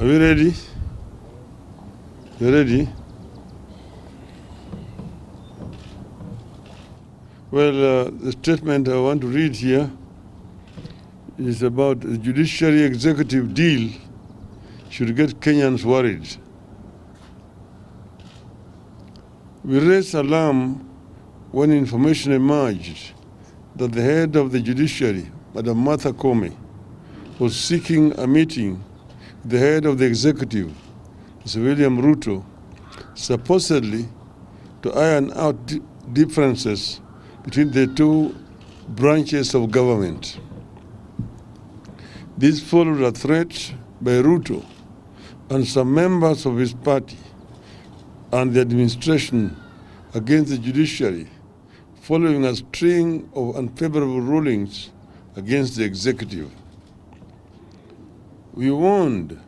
Are we ready? You ready? Well, the statement I want to read here is about the judiciary executive deal should get Kenyans worried. We raised alarm when information emerged that the head of the judiciary, Madam Martha Koome, was seeking a meeting with the head of the executive, Mr. William Ruto, supposedly to iron out differences between the two branches of government. This followed a threat by Ruto and some members of his party and the administration against the judiciary, following a string of unfavorable rulings against the executive. We warned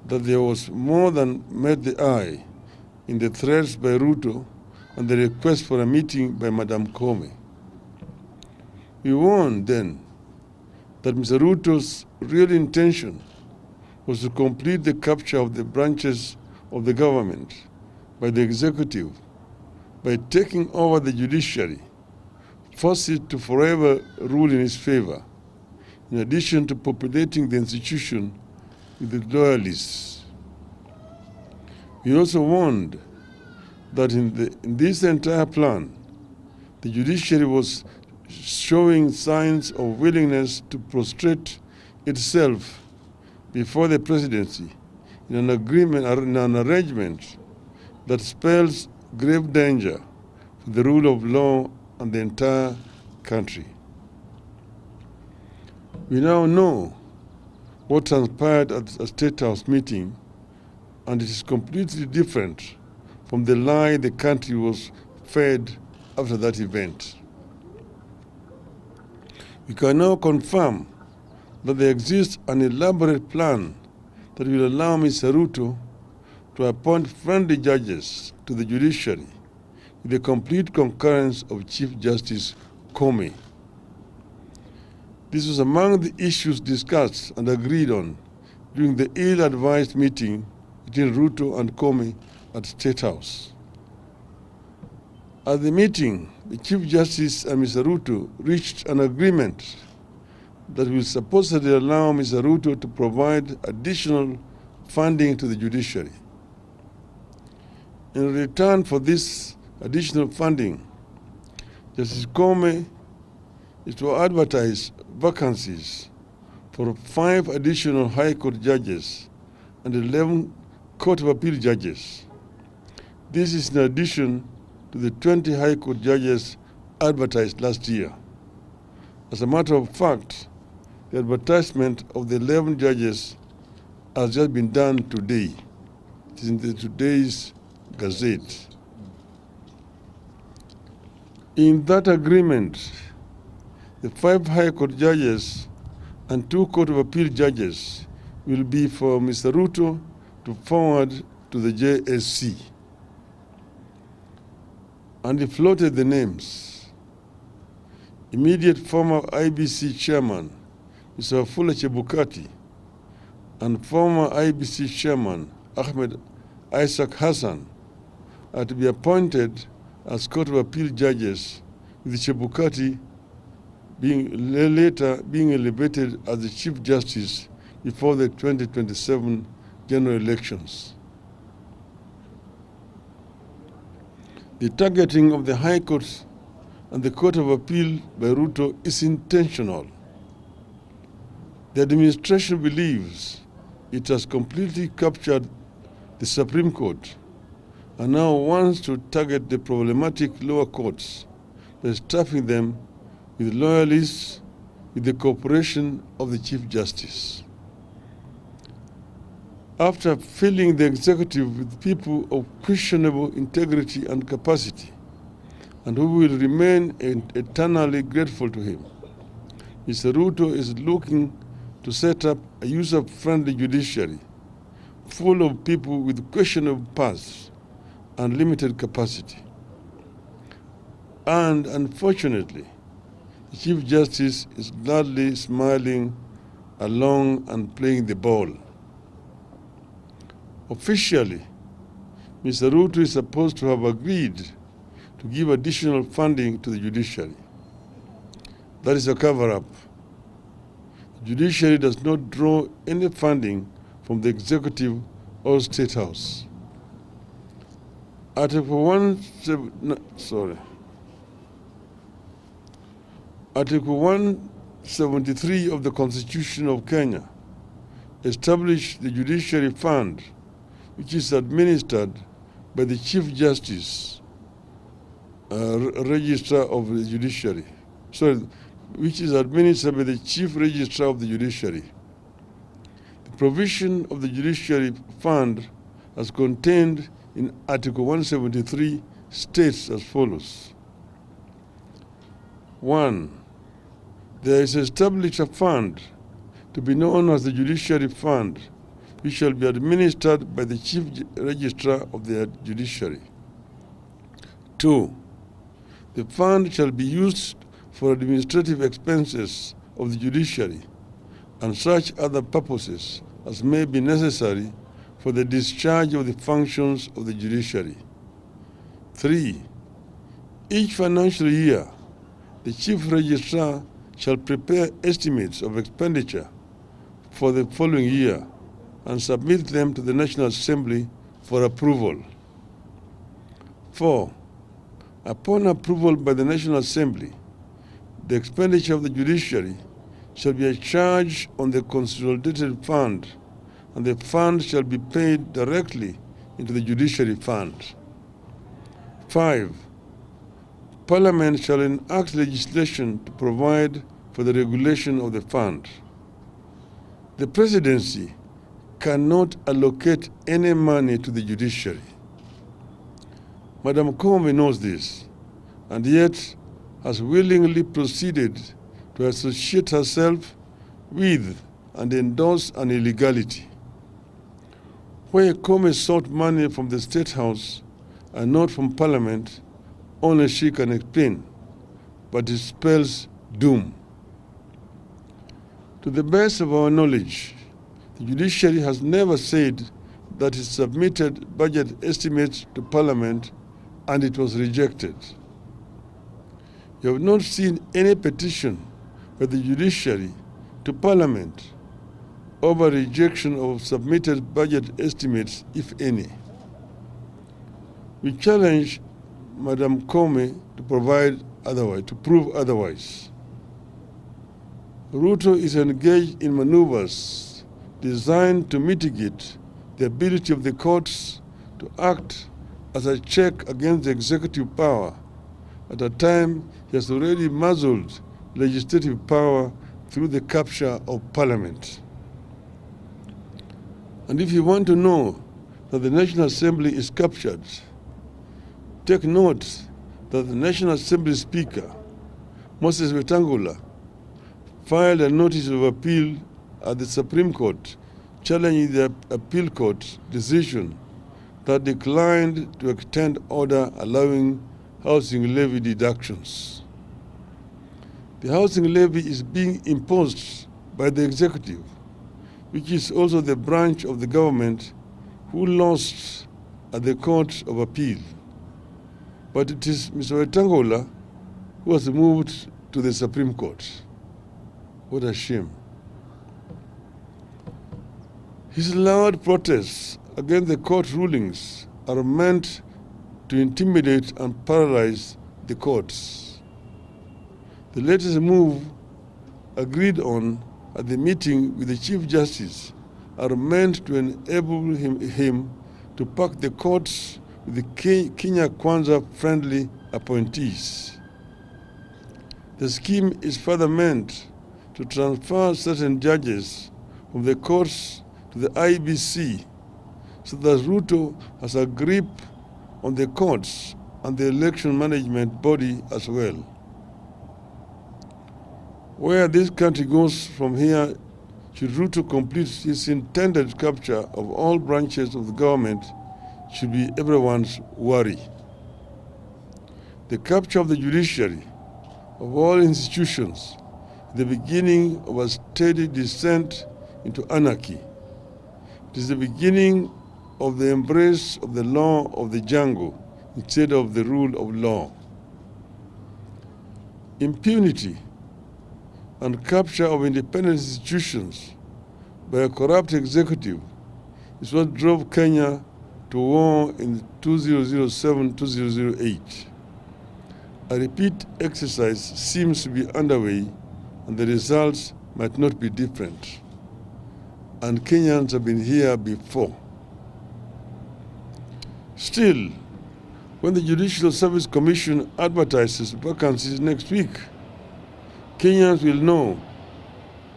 that there was more than met the eye in the threats by Ruto and the request for a meeting by Madam Koome. We warned then that Mr. Ruto's real intention was to complete the capture of the branches of the government by the executive by taking over the judiciary, force it to forever rule in his favor, in addition to populating the institution with the loyalists. We also warned that in this entire plan, the judiciary was showing signs of willingness to prostrate itself before the presidency in an arrangement that spells grave danger for the rule of law and the entire country. We now know what transpired at a State House meeting, and it is completely different from the lie the country was fed after that event. We can now confirm that there exists an elaborate plan that will allow Mr. Ruto to appoint friendly judges to the judiciary with the complete concurrence of Chief Justice Koome. This was among the issues discussed and agreed on during the ill-advised meeting between Ruto and Koome at State House. At the meeting, the Chief Justice and Mr. Ruto reached an agreement that will supposedly allow Mr. Ruto to provide additional funding to the judiciary. In return for this additional funding, Justice Koome is to advertise vacancies for 5 additional High Court judges and 11 Court of Appeal judges. This is in addition to the 20 High Court judges advertised last year. As a matter of fact, the advertisement of the 11 judges has just been done today. It is in today's Gazette. In that agreement, the 5 High Court judges and 2 Court of Appeal judges will be for Mr. Ruto to forward to the JSC. And he floated the names. Immediate former IBC chairman, Mr. Wafula Chebukati, and former IBC chairman, Ahmed Isaac Hassan, are to be appointed as Court of Appeal judges, with Chebukati later being elevated as the Chief Justice before the 2027 general elections. The targeting of the High Court and the Court of Appeal by Ruto is intentional. The administration believes it has completely captured the Supreme Court and now wants to target the problematic lower courts by stuffing them with loyalists with the cooperation of the Chief Justice. After filling the executive with people of questionable integrity and capacity, and who will remain eternally grateful to him, Mr. Ruto is looking to set up a user-friendly judiciary full of people with questionable pasts and limited capacity. And unfortunately, the Chief Justice is gladly smiling along and playing the ball. Officially, Mr. Ruto is supposed to have agreed to give additional funding to the judiciary. That is a cover-up. The judiciary does not draw any funding from the executive or state house. Article 173 of the Constitution of Kenya established the Judiciary Fund, which is administered by the Chief Justice, Registrar of the Judiciary. Which is administered by the Chief Registrar of the Judiciary. The provision of the Judiciary Fund as contained in Article 173 states as follows. 1. There is established a fund to be known as the Judiciary Fund, which shall be administered by the Chief Registrar of the Judiciary. 2. The fund shall be used for administrative expenses of the judiciary and such other purposes as may be necessary for the discharge of the functions of the judiciary. 3. Each financial year, the Chief Registrar shall prepare estimates of expenditure for the following year and submit them to the National Assembly for approval. 4. Upon approval by the National Assembly, the expenditure of the judiciary shall be a charge on the consolidated fund, and the fund shall be paid directly into the judiciary fund. 5. Parliament shall enact legislation to provide for the regulation of the fund. The presidency cannot allocate any money to the judiciary. Madam Comey knows this, and yet has willingly proceeded to associate herself with and endorse an illegality. Where Comey sought money from the State House and not from Parliament, only she can explain, but it spells doom. To the best of our knowledge, the judiciary has never said that it submitted budget estimates to Parliament and it was rejected. You have not seen any petition by the judiciary to Parliament over rejection of submitted budget estimates, if any. We challenge Madam Comey to prove otherwise. Ruto is engaged in maneuvers designed to mitigate the ability of the courts to act as a check against the executive power at a time he has already muzzled legislative power through the capture of Parliament. And if you want to know that the National Assembly is captured, take note that the National Assembly Speaker, Moses Wetangula, filed a notice of appeal at the Supreme Court challenging the appeal court decision that declined to extend order allowing housing levy deductions. The housing levy is being imposed by the executive, which is also the branch of the government who lost at the Court of Appeal. But it is Mr. Wetangula who was moved to the Supreme Court. What a shame. His loud protests against the court rulings are meant to intimidate and paralyze the courts. The latest move agreed on at the meeting with the Chief Justice are meant to enable him to pack the courts with the Kenya Kwanza friendly appointees. The scheme is further meant to transfer certain judges from the courts to the IBC so that Ruto has a grip on the courts and the election management body as well. Where this country goes from here, should Ruto complete his intended capture of all branches of the government, should be everyone's worry. The capture of the judiciary, of all institutions, is the beginning of a steady descent into anarchy. It is the beginning of the embrace of the law of the jungle instead of the rule of law. Impunity and capture of independent institutions by a corrupt executive is what drove Kenya to war in 2007-2008. A repeat exercise seems to be underway, and the results might not be different. And Kenyans have been here before. Still, when the Judicial Service Commission advertises vacancies next week, Kenyans will know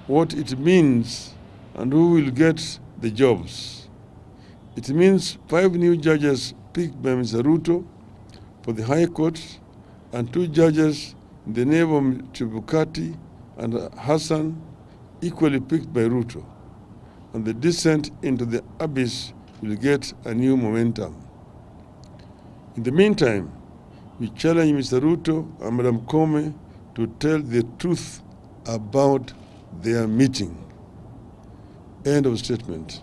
what it means and who will get the jobs. It means 5 new judges picked by Mr. Ruto for the High Court and 2 judges in the name of Chebukati and Hassan, equally picked by Ruto. And the descent into the abyss will get a new momentum. In the meantime, we challenge Mr. Ruto and Madam Kome to tell the truth about their meeting. End of statement.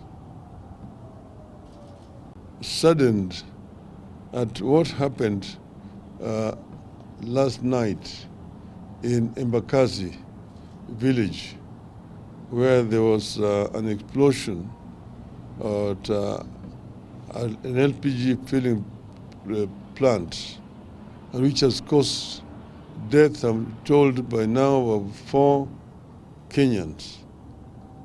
Saddened at what happened last night in Kazi village, where there was an explosion at an LPG filling plant, which has caused death, I'm told by now, of 4 Kenyans,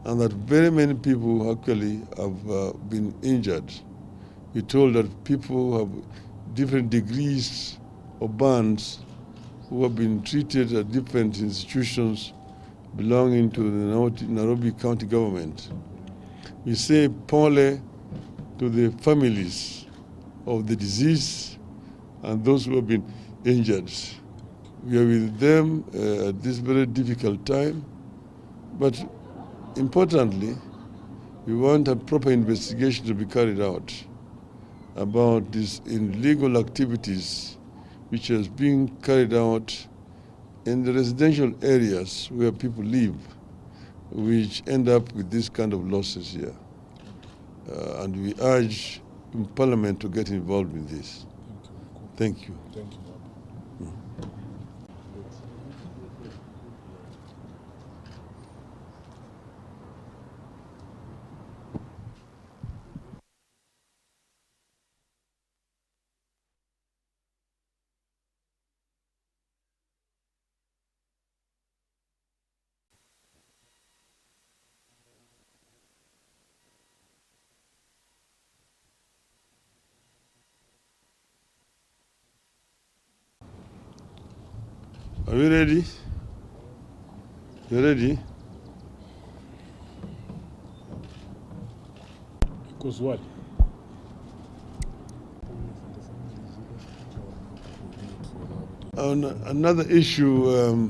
and that very many people actually have been injured. We're told that people have different degrees of burns who have been treated at different institutions belonging to the Nairobi County government. We say pole to the families of the deceased and those who have been injured. We are with them at this very difficult time, but importantly, we want a proper investigation to be carried out about these illegal activities which is being carried out in the residential areas where people live, which end up with this kind of losses here. And we urge Parliament to get involved in this. Thank you. Thank you. Are we ready? You ready? Because what? On another issue,